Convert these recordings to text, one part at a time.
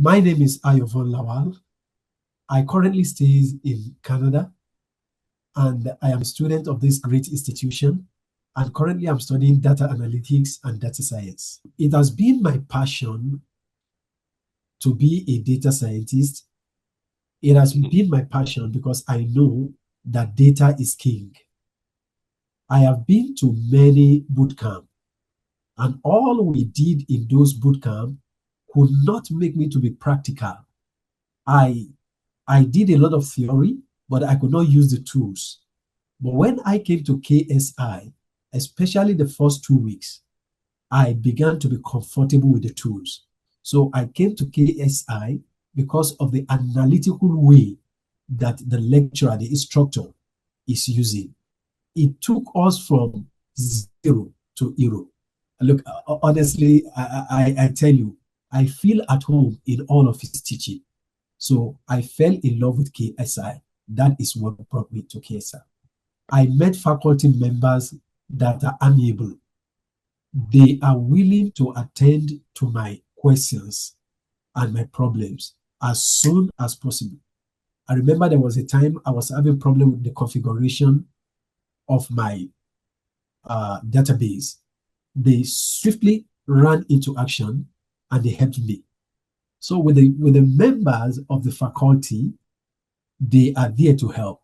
My name is Ayo Von Lawal. I currently stay in Canada, and I am a student of this great institution. And currently, I'm studying data analytics and data science. It has been my passion to be a data scientist. It has been my passion because I know that data is king. I have been to many boot camps, and all we did in those boot camps could not make me to be practical. I I did a lot of theory, but I could not use the tools. But when I came to KSI, especially the first 2 weeks, I began to be comfortable with the tools. So I came to KSI because of the analytical way that the lecturer, the instructor, is using. It took us from zero to hero. Look, honestly, I tell you, I feel at home in all of his teaching. So I fell in love with KSI. That is what brought me to KSI. I met faculty members that are amiable. They are willing to attend to my questions and my problems as soon as possible. I remember there was a time I was having a problem with the configuration of my database. They swiftly ran into action and they helped me. So with the members of the faculty, they are there to help.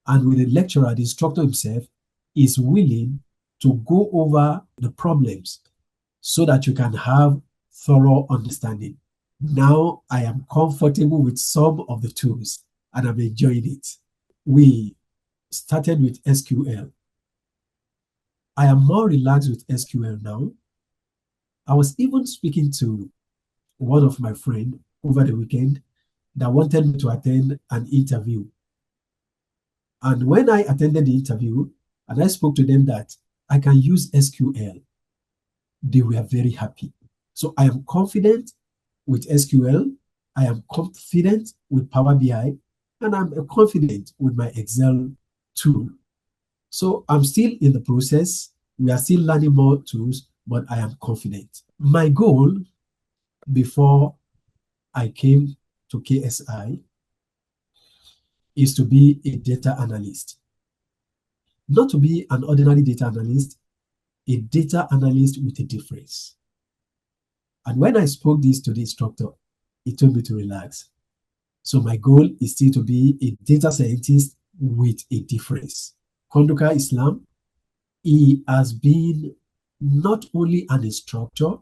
And with the lecturer, the instructor himself is willing to go over the problems so that you can have thorough understanding. Now I am comfortable with some of the tools and I'm enjoying it. We started with SQL. I am more relaxed with SQL now. I was even speaking to one of my friends over the weekend that wanted me to attend an interview. And when I attended the interview and I spoke to them that I can use SQL, they were very happy. So I am confident with SQL, I am confident with Power BI, and I'm confident with my Excel tool. So I'm still in the process. We are still learning more tools, but I am confident. My goal before I came to KSI is to be a data analyst. Not to be an ordinary data analyst, a data analyst with a difference. And when I spoke this to the instructor, he told me to relax. So my goal is still to be a data scientist with a difference. Konduka Islam, he has been not only an instructor,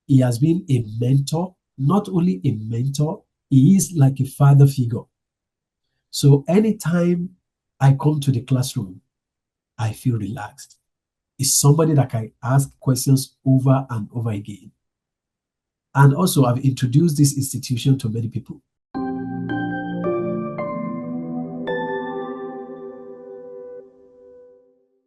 he has been a mentor. Not only a mentor, he is like a father figure. So anytime I come to the classroom, I feel relaxed. It's somebody that I ask questions over and over again. And also, I've introduced this institution to many people.